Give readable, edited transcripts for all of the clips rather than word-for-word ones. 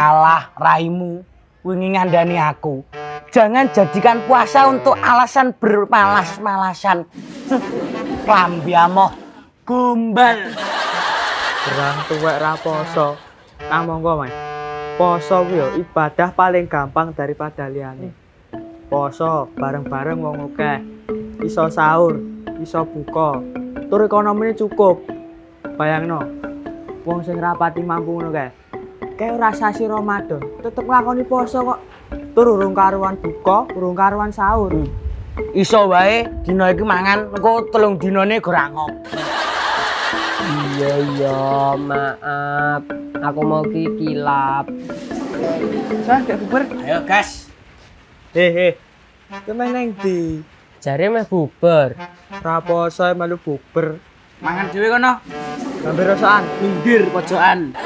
Alah, raimu wingi ngandani aku. Jangan jadikan puasa untuk alasan bermalas-malasan. Klambi amoh gombal. Gerang tuwek ra poso. Nah monggo, Mas. Poso kuwi yo ibadah paling gampang daripada liyane. Poso bareng-bareng wong akeh. Iso sahur, iso buka. Tur ekonomine cukup. Bayangno. Wong sing rapati mampu ngono kae. Kayak ora sasi Ramadan, tetep nglakoni poso kok. Tur urung karuan buka, urung karuan sahur. Iso wae dina iki mangan engko 3 dinane gorangop. Iya, maaf. Aku mau kilap. Saya gak bubar. Ayo, gas. Hehe. Kemen nang ndi? Jare meh bubar. Ra poso melu bubar. Mangan dhewe kono. Gambar rasaan. Minggir pojokan.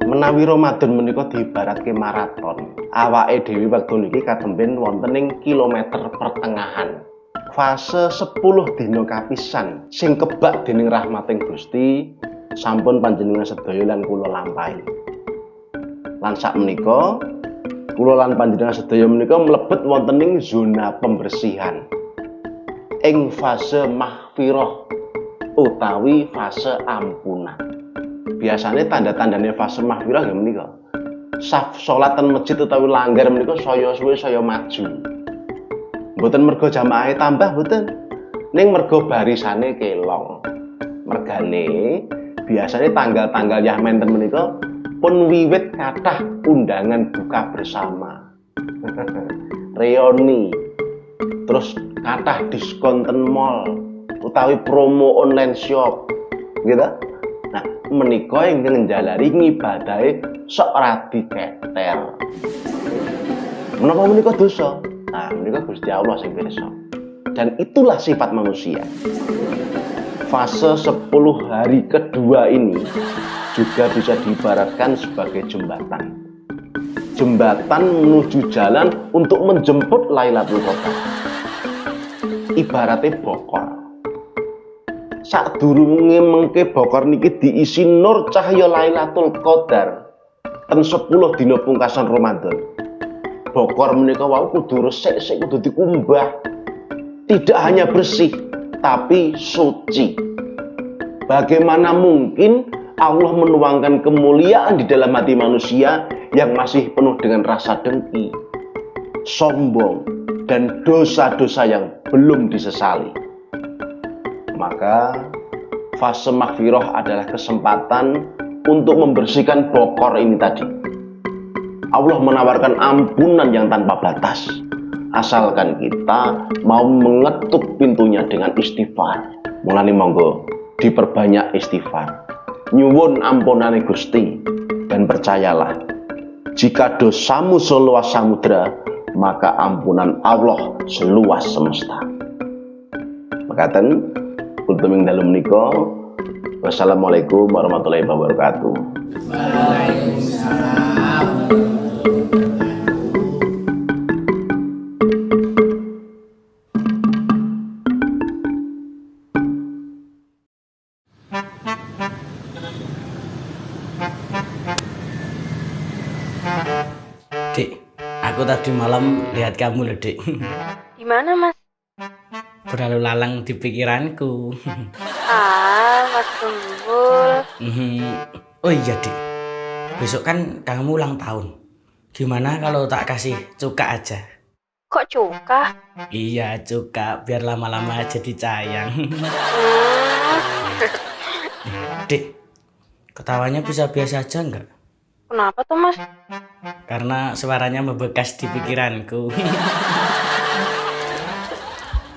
Menawi Ramadan menika diibaratke maraton, awake dhewe wektu niki katemben wonten ing kilometer pertengahan. Fase 10 dina kapisan sing kebak dening rahmating Gusti sampun panjenengan sedaya lan kula lampahi. Lan sak menika kula lan panjenengan sedaya menika mlebet wonten ing zona pembersihan. Ing fase mahfirah utawi fase ampunan. Biasanya tanda-tandanya fase mahfirah ya menika. Saf salatan masjid utawi langgar menika saya suwe saya maju. Mboten mergo jamaahe tambah mboten. Ning mergo barisane kelong. Mergane biasanya tanggal-tanggal yah menten menika pun wiwit kathah undangan buka bersama. Reuni. Terus kathah diskon ten mall utawi promo online shop. Gitu. Nah, menika ingkang njalari ngibadahe sok radi keter. Menapa menika dosa? Nah, menika Gusti Allah sing pirsa. Dan itulah sifat manusia. Fase 10 hari kedua ini juga bisa diibaratkan sebagai jembatan. Jembatan menuju jalan untuk menjemput Lailatul Qadar. Ibaratnya bokor. Sadurunge mengke bokor niki diisi nur cahya Lailatul Qadar ten 10 dina pungkasan Ramadan. Bokor menika wau kudu resik-resik kudu dikumbah. Tidak hanya bersih tapi suci. Bagaimana mungkin Allah menuangkan kemuliaan di dalam hati manusia yang masih penuh dengan rasa dengki, sombong, dan dosa-dosa yang belum disesali? Maka fase mahfirah adalah kesempatan untuk membersihkan bokor ini tadi. Allah menawarkan ampunan yang tanpa batas, asalkan kita mau mengetuk pintunya dengan istighfar. Mulane monggo diperbanyak istighfar, nyuwun ampunane Gusti, dan percayalah, jika dosamu seluas samudra, maka ampunan Allah seluas semesta. Makaten kuntuming dalem menika. Wassalamualaikum warahmatullahi wabarakatuh. Waalaikumsalam. Dik, aku tadi malam lihat kamu loh, Dik. Di mana, Mas? Berlalu lalang di pikiranku. Mas Gembul. Oh iya, Dik. Besok kan kamu ulang tahun. Gimana kalau tak kasih cuka aja? Kok cuka? Iya, cuka biar lama-lama jadi sayang. Dik, ketawanya bisa biasa aja enggak? Kenapa tuh, Mas? Karena suaranya membekas di pikiranku.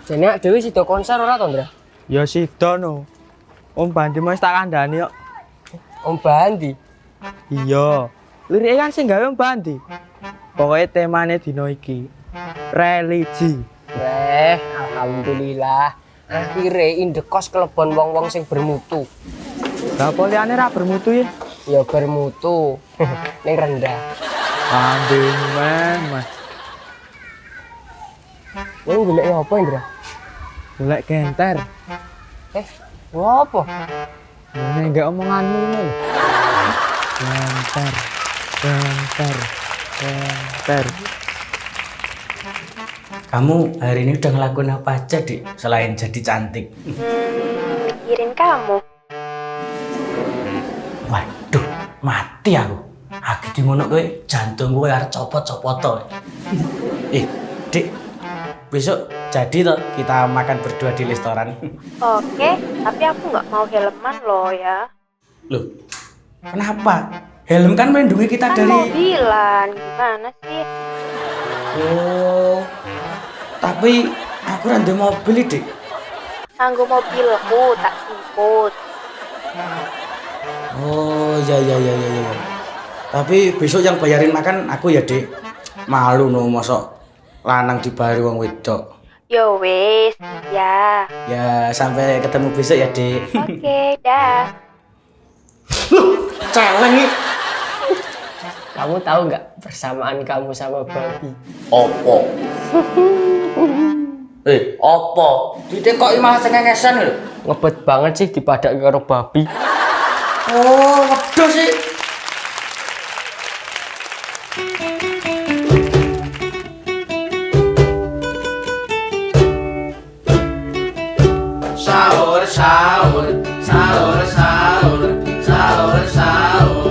Jane Dewi sido konser ora to, Ndra? Ya sida no. Om Bandi mas tak kandhani kok. Om Bandi. Iya. Lirike kan sing gawe Om Bandi. Pokoke temane dina iki religi. Alhamdulillah. Akhire indekos kelebon wong-wong sing bermutu. Lah apa liyane ra bermutu ya? Ya bermutu. Ning rendah. Kambing men, Mas. Kowe golek apa, Indra? Golek genter. Apa? Ini enggak omonganmu ini lho. Genter. Genter. Genter. Kamu hari ini udah ngelakuin apa aja, Dik? Selain jadi cantik. Mikirin kamu. Waduh, mati aku. Aku di ngono kowe jantung kowe arep copot-copot to. Dik, besok jadi toh kita makan berdua di restoran. Oke, tapi aku nggak mau helman loh ya. Loh, kenapa? Helm kan melindungi kita Kan dari... mobilan, gimana sih? Oh, tapi aku randu mobil, Dik. Nganggo mobilku tak jemput. Oh, ya. Tapi besok yang bayarin makan aku ya, Dik. Malu no mosok lanang dibari wong wedok. Yo wes, ya. Ya, sampai ketemu besok ya, Dik. Oke, dah. Celeng nih. Kamu tahu nggak persamaan kamu sama babi? Opo? Opo? Ditekoki malah cengengesan lho. Ngebet banget sih dipadak karo babi. Oh, wedhus sih. Sahur sahur sahur sahur sahur sahur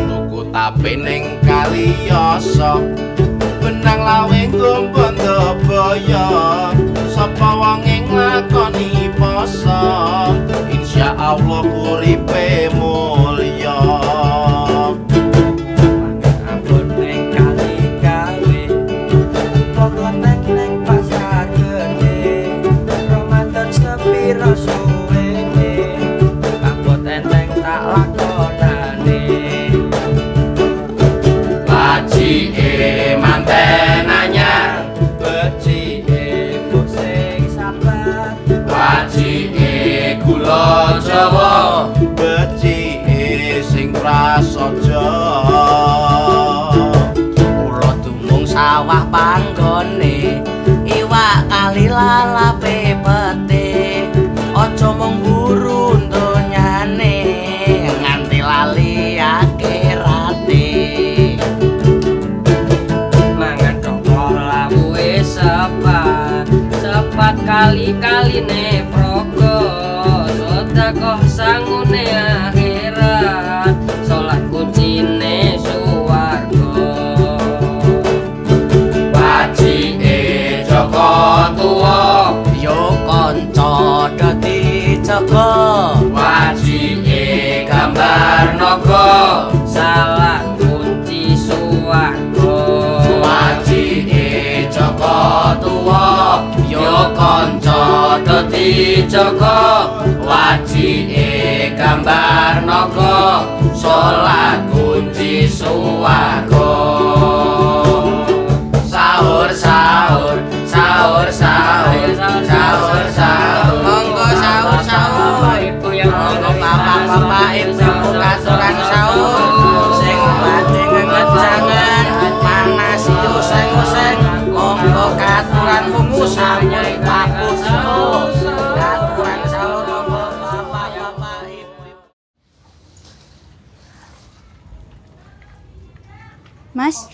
tuku tape ning Kaliyoso benang lawing gombong boyo sapa wong ing lakoni poso insyaallah uripe mulya Abon neng kali-kali. Pokok neng pasar gede. Ramadan sepiro suwene. Abot enteng tak lakonane. Lajike manten anyar Becike sing sabar. Wajike gula Jawa becike sing prasaja Kula dumung sawah panggone iwak kali lalape pete aja mung mburu donyane nganti lali akhirate Mangan cokol lamu sepat kali-kali ne progo sedekah sangune akhirat salat kuncine suwarga Wajike Joko Tuwa yo kanca dadi jaga wajike gambar naga salat kunci suwarga wajike Joko Tuwa yo kanca dadi jaga wajike gambar naga salat kunci swarga sahur sahur sahur sahur sahur sahur monggo sahur sahur ibu yang monggo bapak-bapak ibu katuran sahur sing badhe ngejangan panas useng-useng monggo katuran munggu sampun papus katuran sahur monggo bapak-bapak ibu. Mas,